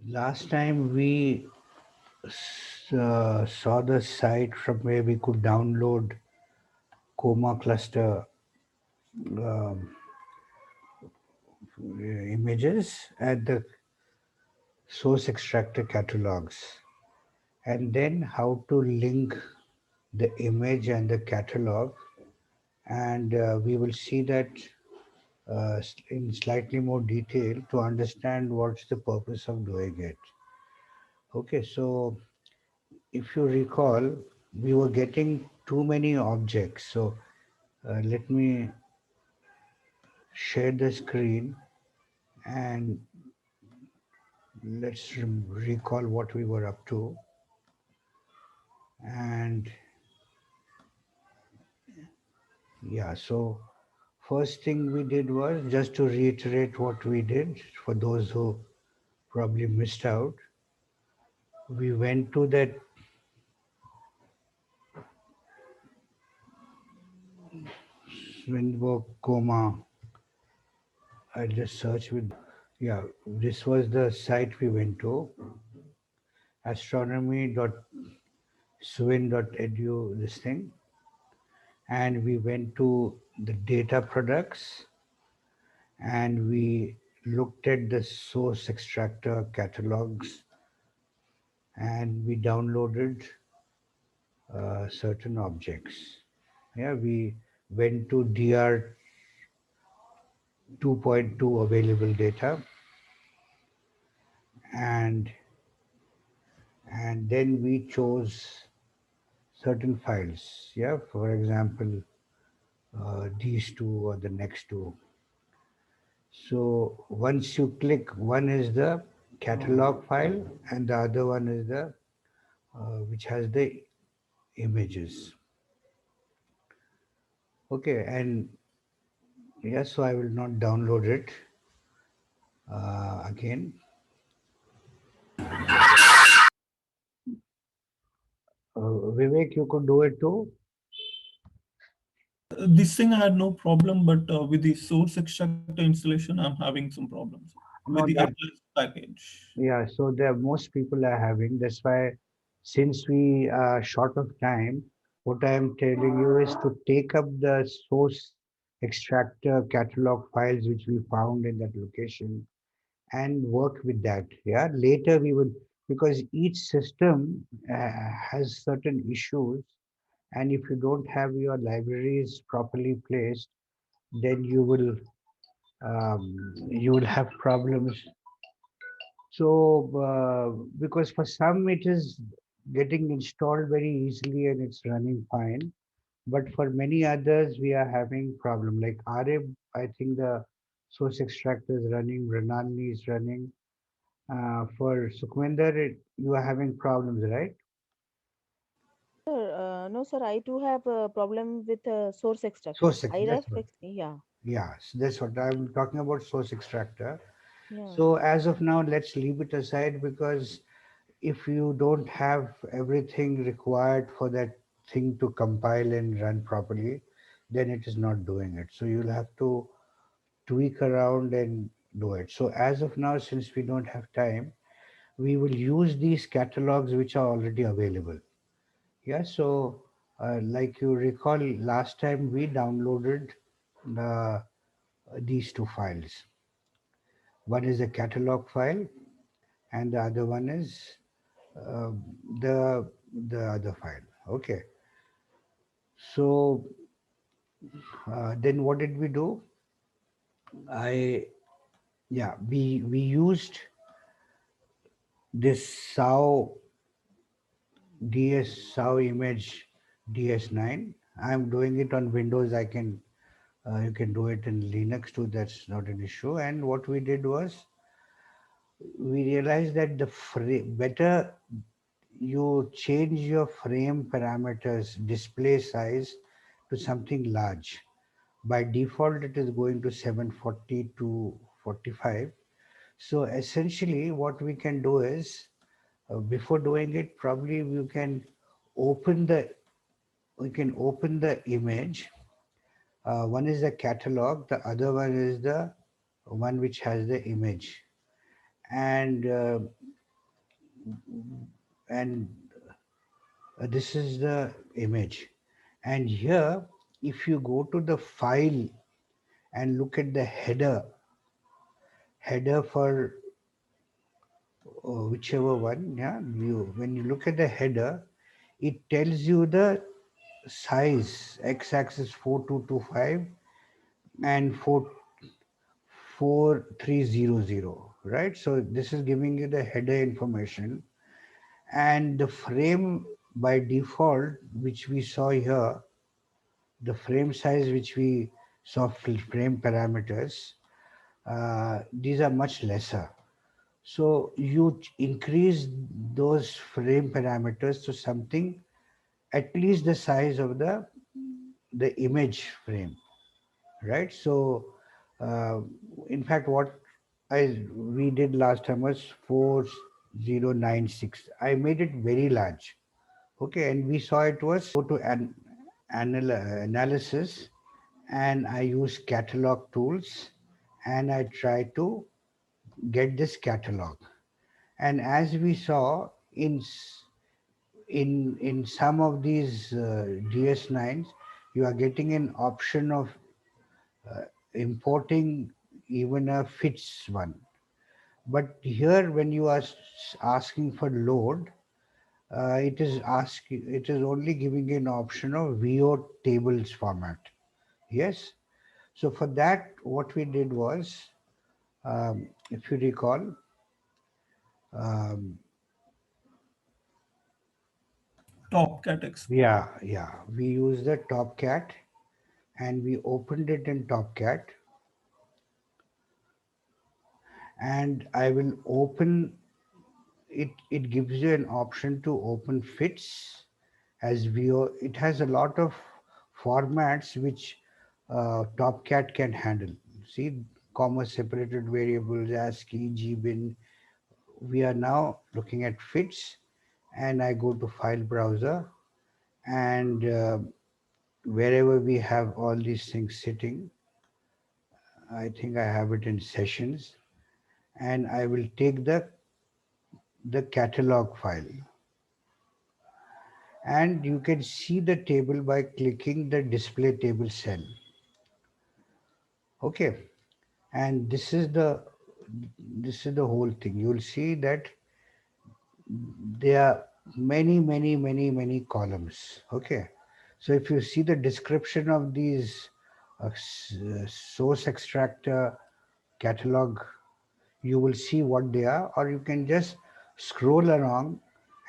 Last time we saw the site from where we could download Coma cluster um, images and the source extractor catalogs, and then how to link the image and the catalog. And we will see that in slightly more detail to understand what's the purpose of doing it. Okay, so if you recall, we were getting too many objects. So let me share the screen and let's recall what we were up to. And yeah, so first thing we did was just to reiterate what we did for those who probably missed out. We went to that Swinburne Coma. I just searched with, yeah, this was the site we went to, astronomy.swin.edu, this thing. And we went to the data products and we looked at the source extractor catalogs and we downloaded certain objects. Yeah, we went to DR 2.2 available data and then we chose certain files. Yeah, for example, these two or the next two. So once you click, one is the catalog file and the other one is the which has the images. Okay, and yes, so I will not download it again. Vivek, you could do it too. This thing I had no problem, but with the source extractor installation, I'm having some problems with the No, that Atlas package. yeah. So there most people are having. That's why, since we are short of time, what I am telling you is to take up the source extractor catalog files which we found in that location and work with that. Yeah, later we will, because each system has certain issues, and if you don't have your libraries properly placed, then you will have problems. So because for some it is getting installed very easily and it's running fine, but for many others we are having problem like RIB. I think the source extractor is running, Renali is running. For Sukhwinder, you are having problems, right? Sir, no, sir, I too have a problem with source extractor. Source ex, IREF, that's what. yeah, Yeah, that's what I'm talking about, source extractor. yeah. So as of now, let's leave it aside because if you don't have everything required for that thing to compile and run properly, then it is not doing it. So you'll have to tweak around and do it. So as of now, since we don't have time, we will use these catalogs which are already available. Yeah, so like you recall, last time we downloaded these two files. One is a catalog file, and the other one is uh, the other file. Okay. So then what did we do? I yeah we used this SAO DS SAO image DS9. I'm doing it on Windows. I can you can do it in Linux too. That's not an issue. And what we did was we realized that better you change your frame parameters display size to something large. By default it is going to 740 to 45. So essentially what we can do is before doing it probably open the we can open the image. One is the catalog, the other one is the one which has the image. And and this is the image. And here, if you go to the file and look at the header for whichever one, yeah, view. When you look at the header, it tells you the size, x-axis 4225 and 4300, right? So this is giving you the header information, and the frame by default, which we saw here, the frame size which we saw, frame parameters, these are much lesser. So you increase those frame parameters to something at least the size of the image frame, right? So uh, in fact, what I we did last time was 4096. I made it very large. Okay, and we saw it was go to an analysis, and I use catalog tools, and I try to get this catalog. And as we saw in some of these DS9s, you are getting an option of importing even a fits one. But here, when you are asking for load, it is only giving you an option of VO tables format. Yes. So for that, what we did was, if you recall, um, Topcat export. yeah, we used the Topcat and we opened it in Topcat, and I will open it. It gives you an option to open fits as VO. It has a lot of formats which Topcat can handle. See, comma separated variables, ASCII, GBIN. We are now looking at fits, and I go to file browser, and wherever we have all these things sitting, I think I have it in sessions, and I will take the catalog file, and you can see the table by clicking the display table cell. Okay, and this is the whole thing. You'll see that there are many columns. Okay, so if you see the description of these source extractor catalog, you will see what they are, or you can just scroll along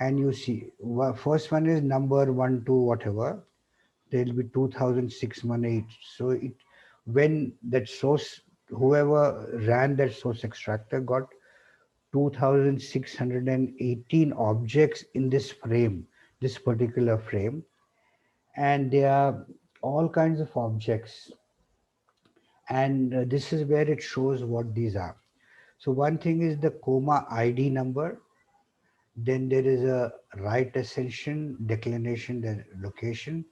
and you see. First one is number 1 2 whatever. There will be 200618. So it, when that source, whoever ran that source extractor got 2618 objects in this frame, this particular frame, and there are all kinds of objects, and this is where it shows what these are. So one thing is the comma ID number, then there is a right ascension, declination, the location,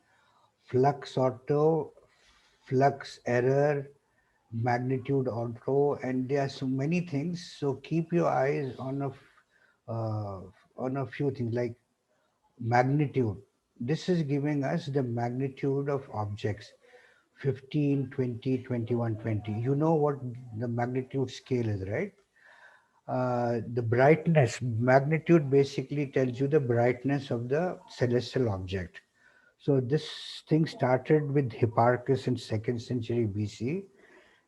flux auto, flux error, magnitude auto, and there are so many things. So keep your eyes uh, on a few things like magnitude. This is giving us the magnitude of objects: 15, 20, 21, 20. You know what the magnitude scale is, right? The brightness, magnitude basically tells you the brightness of the celestial object. So this thing started with Hipparchus in 2nd century BC,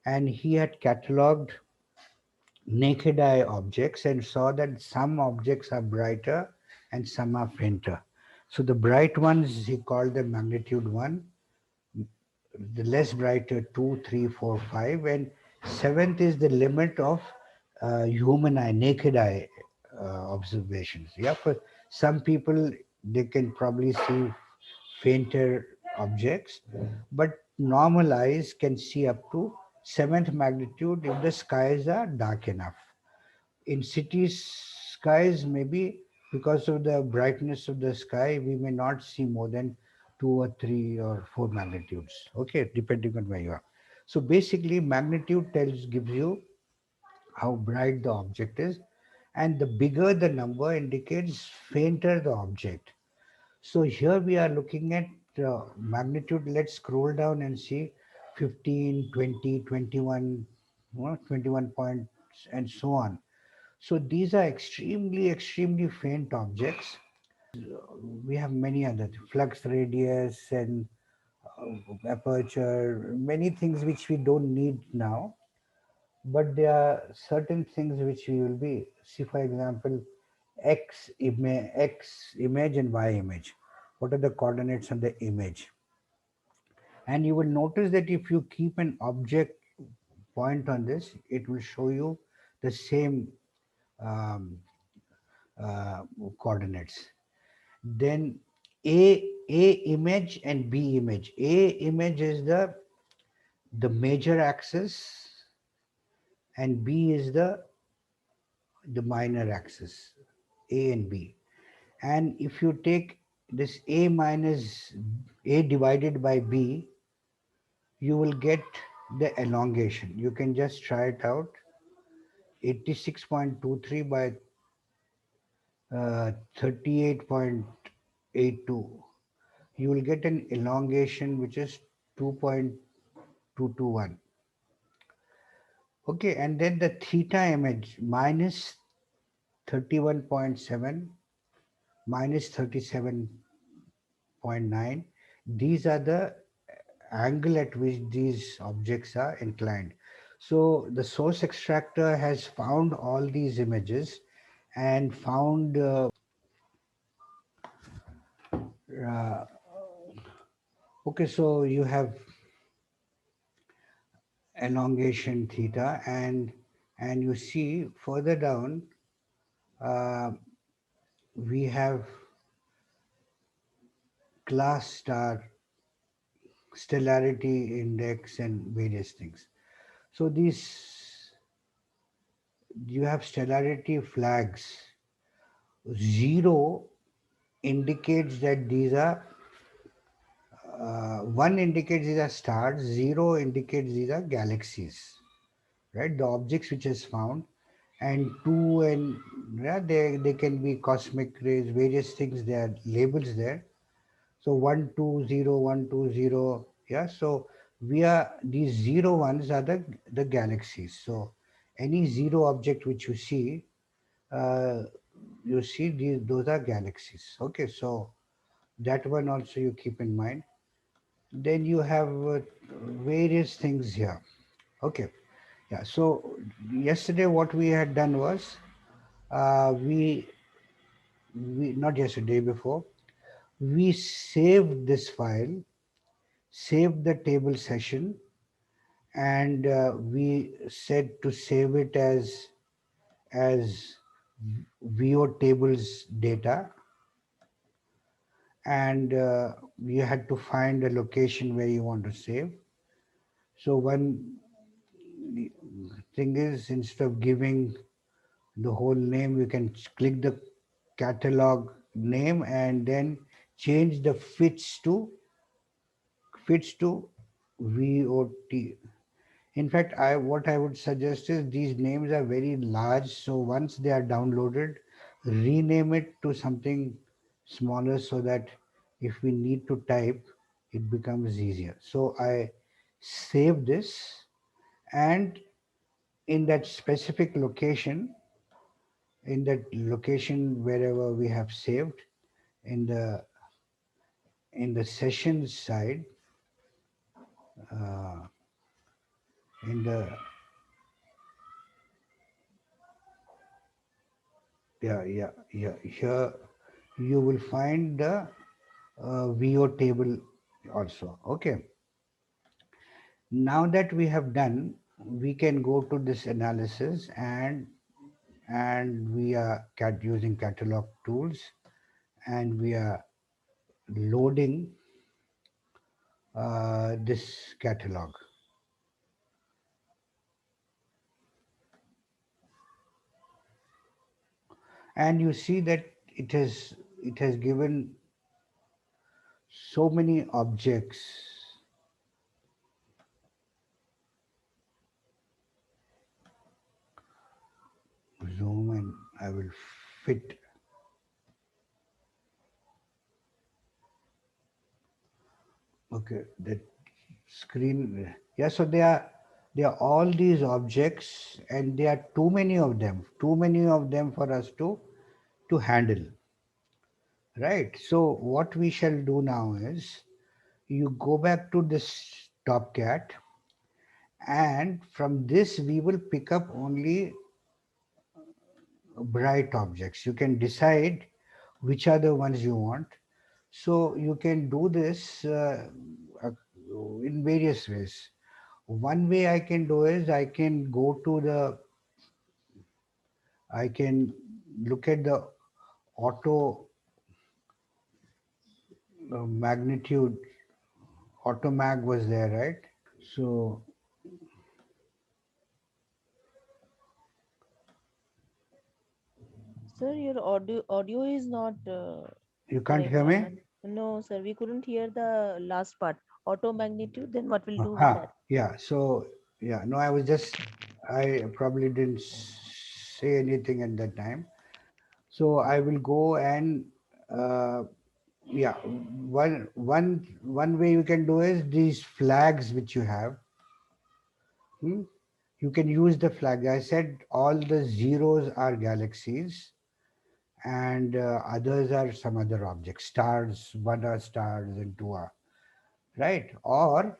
and he had catalogued naked eye objects and saw that some objects are brighter and some are fainter. So the bright ones he called them magnitude 1, the less brighter 2, 3, 4, 5, and seventh is the limit of human eye, naked eye observations. Yeah, for some people they can probably see fainter objects, but normal eyes can see up to seventh magnitude if the skies are dark enough. In cities, skies maybe because of the brightness of the sky, we may not see more than 2 or 3 or 4 magnitudes. Okay, depending on where you are. So basically, magnitude gives you how bright the object is, and the bigger the number indicates fainter the object. So here we are looking at magnitude. Let's scroll down and see 15, 20, 21, 21 points and so on. So these are extremely faint objects. We have many other flux radius and aperture, many things which we don't need now. But there are certain things which we will be, see for example, X image and Y image. What are the coordinates on the image? And you will notice that if you keep an object point on this, it will show you the same um, uh, coordinates. Then A image and B image. A image is the major axis, and B is the minor axis, A and B. And if you take this A minus A divided by B, you will get the elongation. You can just try it out. 86.23 by 38.82. You will get an elongation which is 2.221. Okay, and then the theta image minus 31.7 minus 37.9. These are the angle at which these objects are inclined. So the source extractor has found all these images and found uh, okay, so you have elongation theta, and you see further down uh, we have class star, stellarity index, and various things. So these, you have stellarity flags. Zero indicates that these are one indicates these are stars, zero indicates these are galaxies, right? The objects which is found, and two and, yeah, they can be cosmic rays, various things. There are labels there. So 120, 120, yeah. So we are, these zero ones are the galaxies. So any zero object which uh, you see these, those are galaxies. Okay, so that one also you keep in mind. Then you have various things here. Okay, yeah. So yesterday what we had done was we not yesterday, before, we saved this file, saved the table session, and we said to save it as VO tables data, and you had to find a location where you want to save. So one thing is, instead of giving the whole name, you can click the catalog name and then change the fits to VOT. In fact, I what I would suggest is, these names are very large, so once they are downloaded, rename it to something smaller so that if we need to type, it becomes easier. So I save this, and in that specific location, in that location wherever we have saved, in the sessions side, uh, in the, here you will find the VO table also. Okay. Now that we have done, we can go to this analysis, and we are using catalog tools, and we are loading this catalog. And you see that it has given so many objects. Zoom, and I will fit. Okay, that screen. Yeah, so there are all these objects, and there are too many of them for us to handle. Right. So what we shall do now is you go back to this Topcat, and from this we will pick up only bright objects. You can decide which are the ones you want. So you can do this uh, in various ways. One way I can do is I can look at the auto magnitude. Auto mag was there, right? So Sir, your audio is not you can't correct. hear me? No, sir, we couldn't hear the last part. Auto magnitude. Then what will do with Ah, that? yeah. So yeah, no, I probably didn't say anything at that time. So I will go and uh, yeah, one way you can do is these flags which you have. Hmm? You can use the flag. I said all the zeros are galaxies, and others are some other objects. Stars, one are stars, and two are right. Or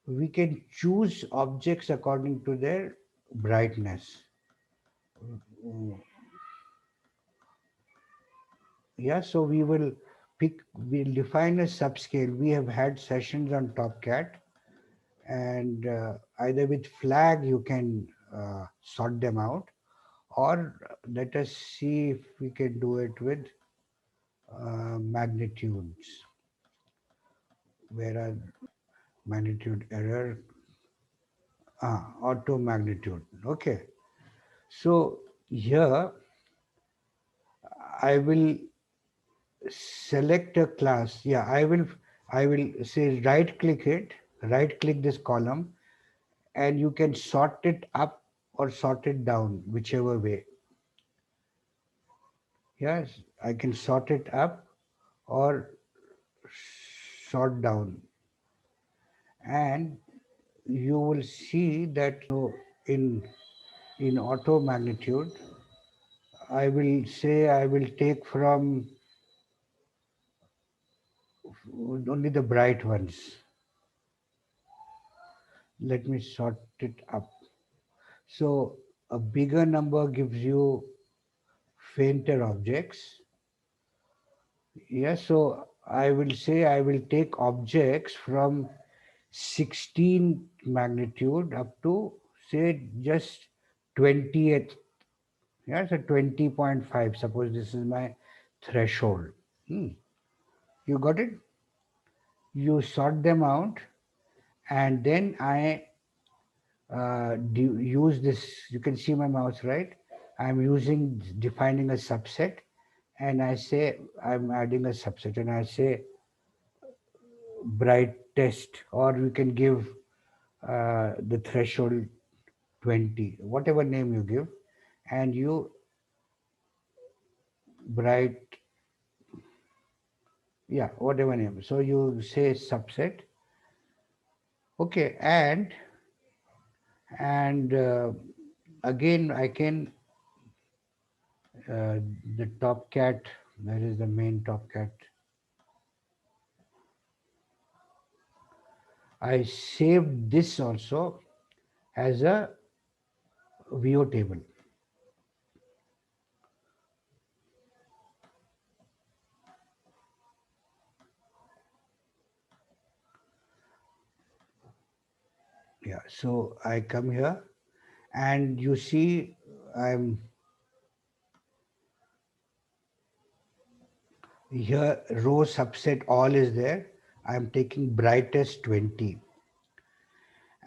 we can choose objects according to their brightness. Mm, yeah, so we'll define a subscale. We have had sessions on Topcat, and either with flag you can sort them out, or let us see if we can do it with magnitudes. Where are magnitude error? Auto magnitude. Okay. So here I will select a class. Yeah, I will say right click this column, and you can sort it up or sort it down, whichever way. Yes, I can sort it up or sort down. And you will see that in in auto magnitude, I will say I will take from only the bright ones. Let me sort it up. So a bigger number gives you fainter objects. Yes, so I will say I will take objects from 16 magnitude up to say just 20th. Yeah, so 20.5. Suppose this is my threshold. Hmm. You got it? You sort them out, and then I use this. You can see my mouse, right? I'm using defining a subset, and I say I'm adding a subset, and I say brightest, or we can give the threshold 20, whatever name you give, and you bright, yeah, whatever name. So you say subset, okay, and again I can uh, the Topcat. Where is the main Topcat? I saved this also as a VO table. Yeah, so I come here, and you see I'm here, row subset all is there. I'm taking brightest 20,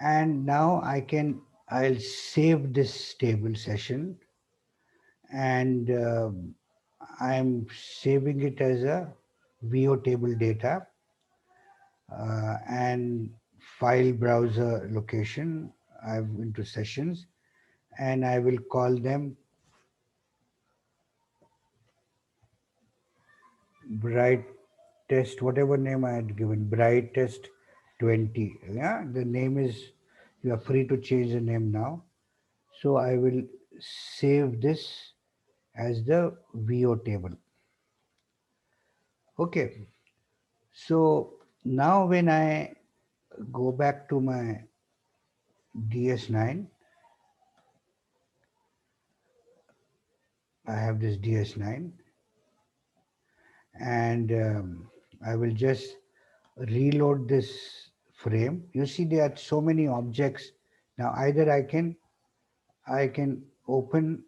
and now I'll save this table session, and I'm saving it as a VO table data, and file browser location. I'm into sessions, and I will call them bright test, whatever name I had given, bright test 20. Yeah, the name is, you are free to change the name now. So I will save this as the VO table. Okay, so now when I go back to my DS9, I have this DS9, and I will just reload this frame. You see there are so many objects. Now either I can open,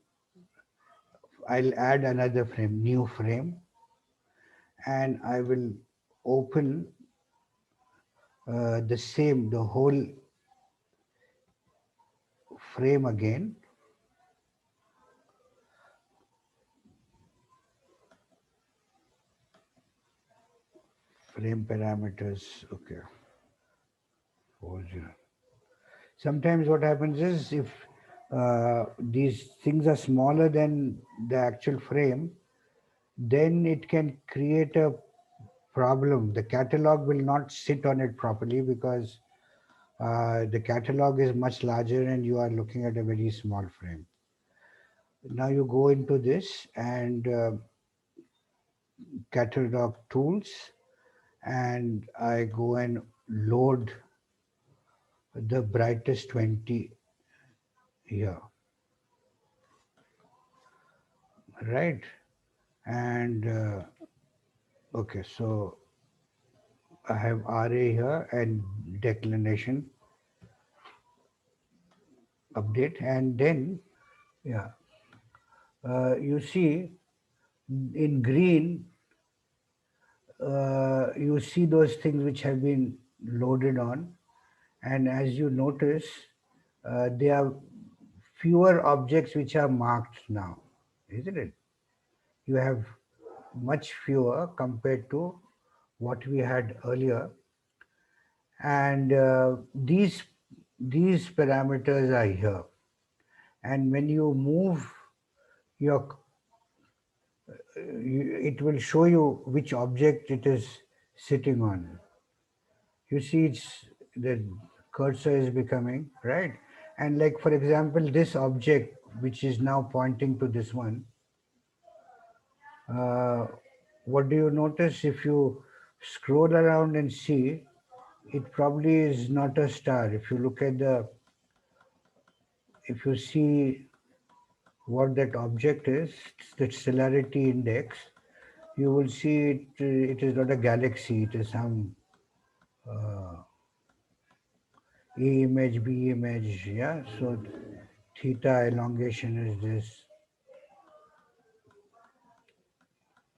I'll add another frame, new frame, and I will open the whole frame again. Frame parameters, okay. 40. Sometimes what happens is if these things are smaller than the actual frame, then it can create a problem. The catalog will not sit on it properly because the catalog is much larger and you are looking at a very small frame. Now you go into this and catalog tools, and I go and load the brightest 20 here, right? And okay, so I have RA here and declination update, and then yeah, you see in green, you see those things which have been loaded on, and as you notice, there are fewer objects which are marked now, isn't it? You have much fewer compared to what we had earlier, and these parameters are here, and when you move your it will show you which object it is sitting on. You see, it's the cursor is becoming right, and like for example, this object which is now pointing to this one, uh, what do you notice if you scroll around and see? It probably is not a star. If you look at the, if you see what that object is, the stellarity index, you will see it is not a galaxy, it is some uh, A image, B image, yeah. So theta elongation is this,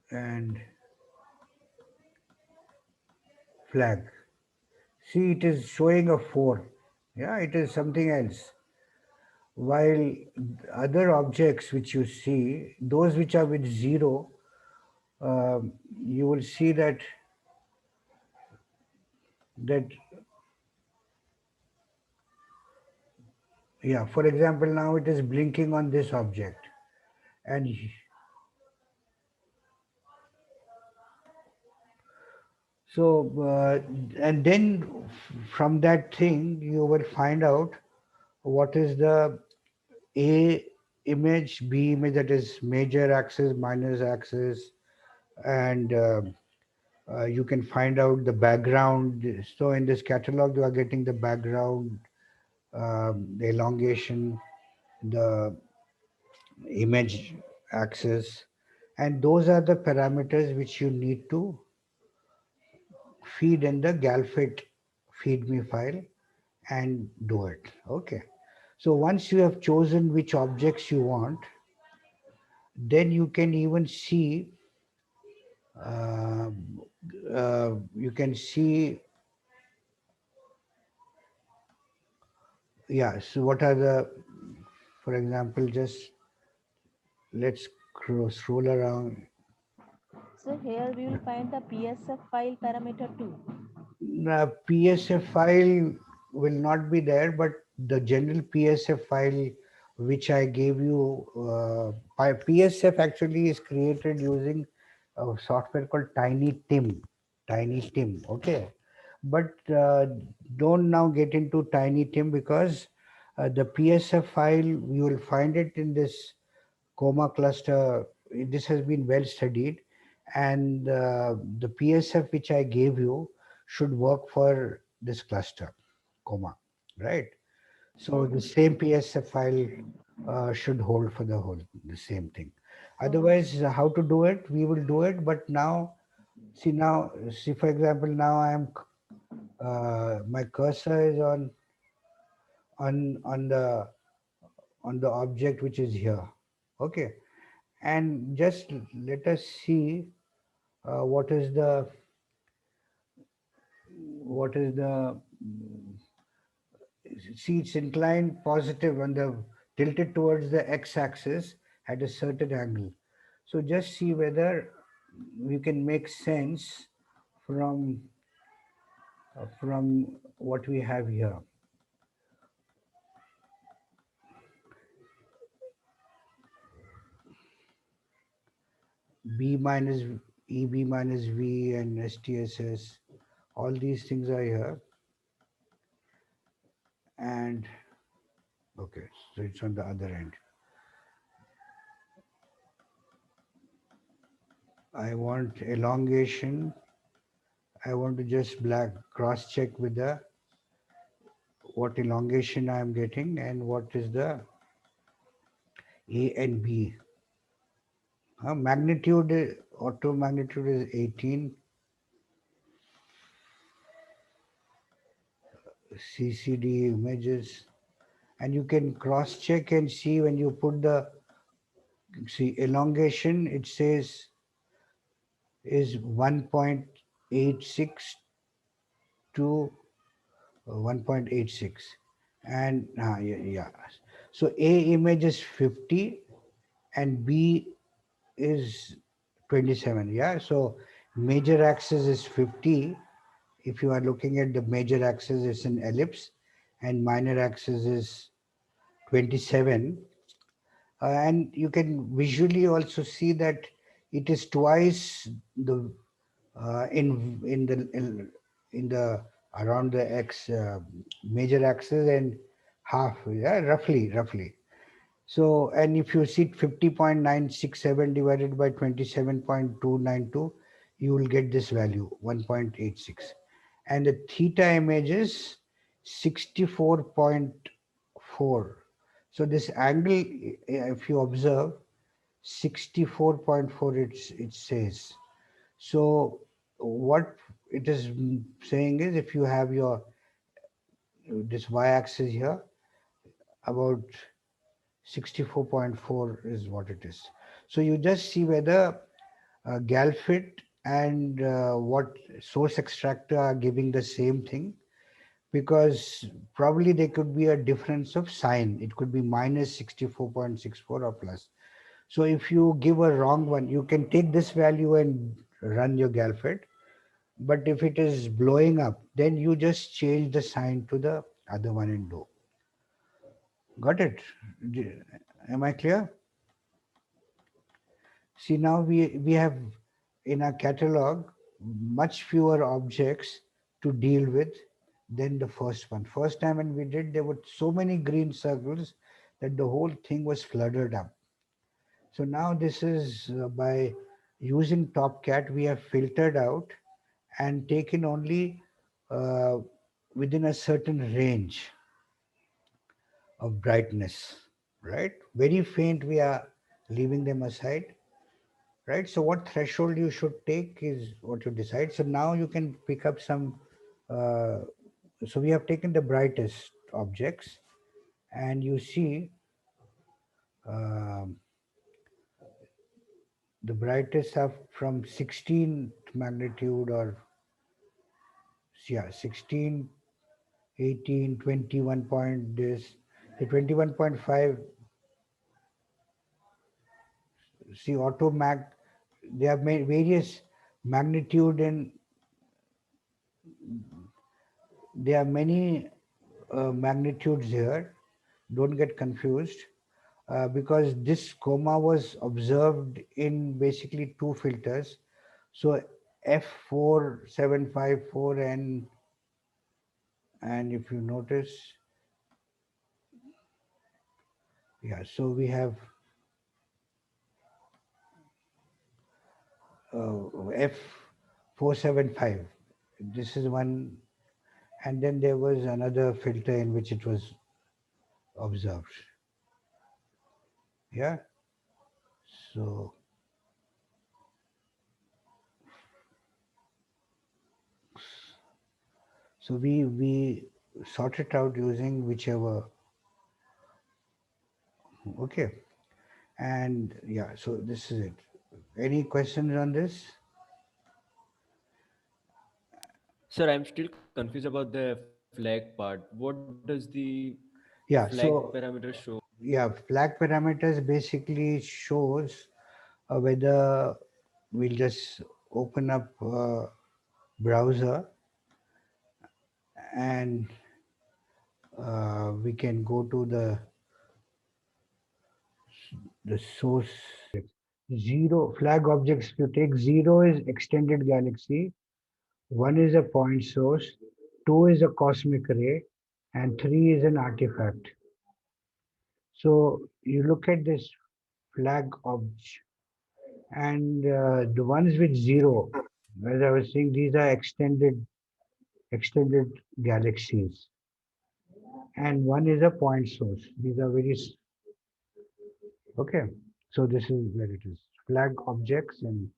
and flag. See, it is showing a 4. Yeah, it is something else. While other objects which you see, those which are with 0, you will see that yeah, for example, now it is blinking on this object, and so and then from that thing you will find out what is the A image, B image, that is major axis, minor axis, and you can find out the background. So in this catalog, you are getting the background, the elongation, the image axis, and those are the parameters which you need to feed in the Galfit feed me file and do it. Okay. So once you have chosen which objects you want, then you can even see, uh, you can see, yeah, so what are the, for example, just let's scroll around. So here we will find the PSF file parameter too. PSF file will not be there, but the general PSF file which I gave you, PSF actually is created using a software called Tiny Tim. Tiny Tim, okay. But don't now get into Tiny Tim because the PSF file, you will find it in this coma cluster. This has been well studied, and the PSF which I gave you should work for this cluster, coma, right? So the same PSF file should hold for the same thing. Otherwise, how to do it? We will do it, but now see for example, now I am my cursor is on the object which is here, okay, and just let us see what is the see it's inclined positive on the tilted towards the x-axis at a certain angle. So just see whether we can make sense from what we have here. B minus EB minus V and STSS, all these things are here. And okay, so it's on the other end. I want elongation. I want to just cross check with the what elongation I am getting and what is the A and B. Magnitude, auto magnitude is 18. CCD images. And you can cross check and see when you put the, see elongation, it says is 1.86 to 1.86. And yeah, yeah. So A image is 50 and B is 27. Yeah. So major axis is 50. If you are looking at the major axis, it's an ellipse, and minor axis is 27. And you can visually also see that it is twice the in the around the x major axis and half, yeah, roughly. So, and if you see 50.967 divided by 27.292, you will get this value 1.86. And the theta image is 64.4. So this angle, if you observe, 64.4 it says. So what it is saying is if you have your this y-axis here, about 64.4 is what it is. So you just see whether Galfit and what source extractor are giving the same thing, because probably there could be a difference of sign. It could be minus 64.64 or plus. So if you give a wrong one, you can take this value and run your Galfit. But if it is blowing up, then you just change the sign to the other one and do. Got it? Am I clear? See, now we have in our catalog much fewer objects to deal with than the first one. First time when we did, there were so many green circles that the whole thing was flooded up. So now this is by using TopCat, we have filtered out and taken only uh, within a certain range of brightness, right? Very faint, we are leaving them aside, right? So what threshold you should take is what you decide. So now you can pick up some, uh, so we have taken the brightest objects and you see um, the brightest are from 16th magnitude or yeah, 16, 18, 21 point this, the 21.5, see auto mag, they have made various magnitude and there are many magnitudes here. Don't get confused. because this coma was observed in basically two filters. So F4754, and if you notice, yeah, so we have F475. This is one, and then there was another filter in which it was observed. Yeah. So we sort it out using whichever. Okay. And yeah, so this is it. Any questions on this? Sir, I'm still confused about the flag part. What does the Yeah. flag So parameter show? yeah, flag parameters basically shows whether we'll just open up browser, and we can go to the source. Zero flag objects. If you take zero is extended galaxy, one is a point source, two is a cosmic ray, and three is an artifact. So you look at this flag object, and the ones with zero, as I was saying, these are extended galaxies, and one is a point source. These are okay. So this is where it is, flag objects. And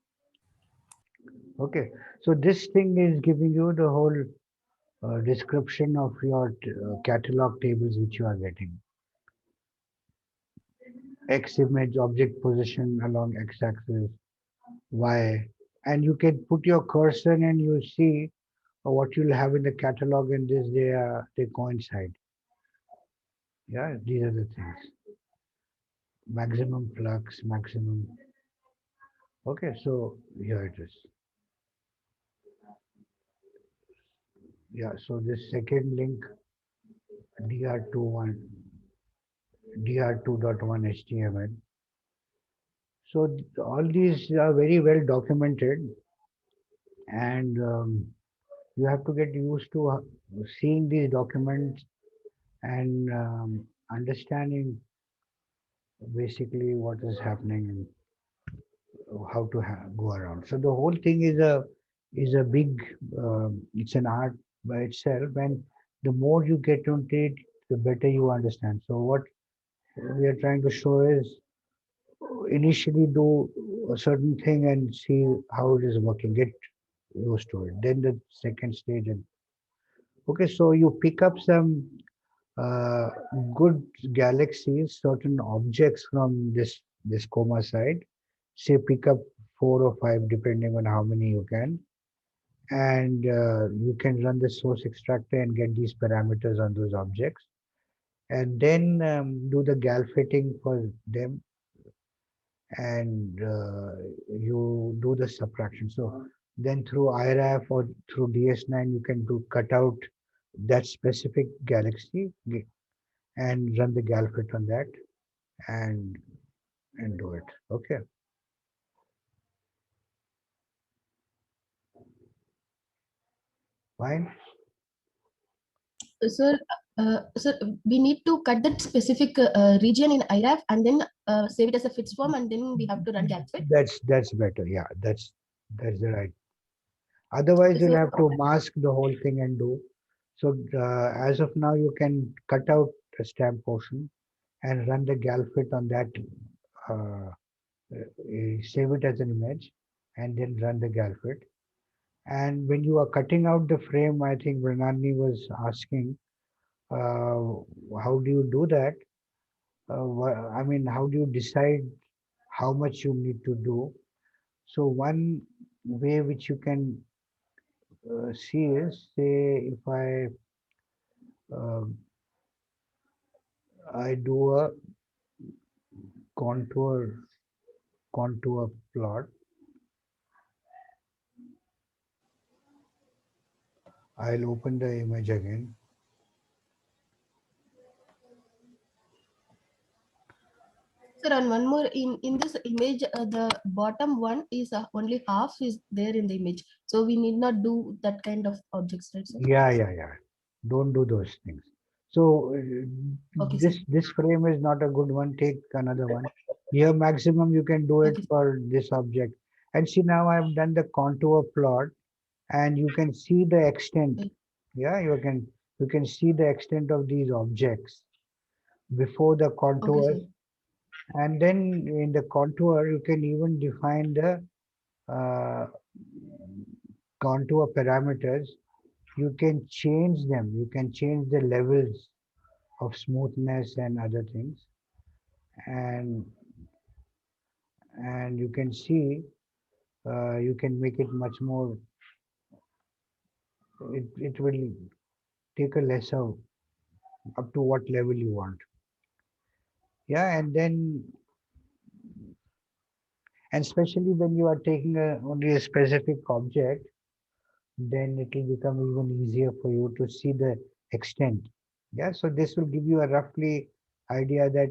okay, so this thing is giving you the whole description of your catalog tables which you are getting. X image object position along X axis, Y, and you can put your cursor and you see what you'll have in the catalog, and this they coincide. Yeah, these are the things. Maximum flux, maximum. Okay, so here it is. Yeah, so this second link, dr21 dr2.1 HTML. So all these are very well documented, and you have to get used to seeing these documents and understanding basically what is happening and how to go around. So the whole thing is a big it's an art by itself, and the more you get into it, the better you understand. So what we are trying to show is initially do a certain thing and see how it is working. Get used to it. Then the second stage, and okay, so you pick up some uh, good galaxies, certain objects from this coma side. Say pick up four or five, depending on how many you can, and you can run the source extractor and get these parameters on those objects, and then do the gal fitting for them, and you do the subtraction. So then through IRAF or through DS9, you can do cut out that specific galaxy and run the gal fit on that, and do it. Okay. Fine. Sir, sir, we need to cut that specific region in IRAF and then save it as a FITS form, and then we have to run GalFit. That's better. Yeah, that's the right. Otherwise, you'll So, have to mask the whole thing and do. So as of now, you can cut out the stamp portion and run the gal fit on that. Uh, Save it as an image, and then run the gal fit. And when you are cutting out the frame, I think Vrinani was asking, how do you do that? I mean, how do you decide how much you need to do? So one way which you can see is, say, if uh, I do a contour plot, I'll open the image again. Sir, and one more in this image, the bottom one is only half is there in the image. So we need not do that kind of objects, right, sir? Yeah. Don't do those things. So Okay, sir. this frame is not a good one. Take another one. Here maximum you can do it Okay. for this object. And see, now I've done the contour plot, and you can see the extent. Okay. Yeah, you can see the extent of these objects before the Okay, contour, sir. and then in the contour you can even define the uh, contour parameters. You can change them. You can change the levels of smoothness and other things, and you can see you can make it much more. It will take a lesser up to what level you want. Yeah, and then and especially when you are taking only a specific object, then it will become even easier for you to see the extent. Yeah, so this will give you a roughly idea that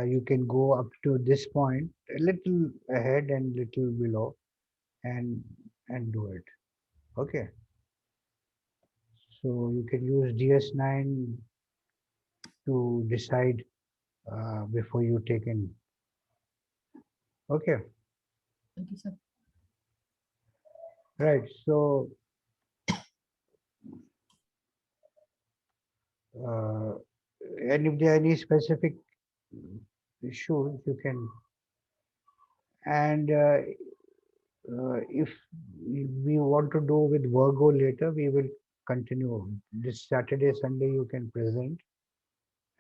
you can go up to this point, a little ahead and little below, and do it. Okay, so you can use DS9 to decide before you take in. Okay, Okay, sir. right. So uh, and if there are any specific issues, you can. And if we want to do with Virgo later, we will continue. This Saturday, Sunday, you can present,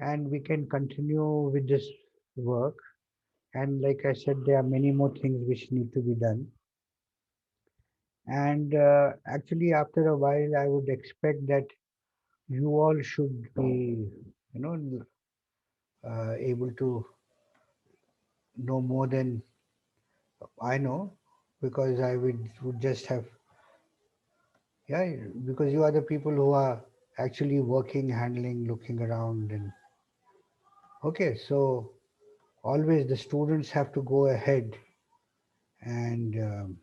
and we can continue with this work. And like I said, there are many more things which need to be done. And actually, after a while, I would expect that you all should be, able to know more than I know, because I would just have, yeah, because you are the people who are actually working, handling, looking around, and okay, so always the students have to go ahead and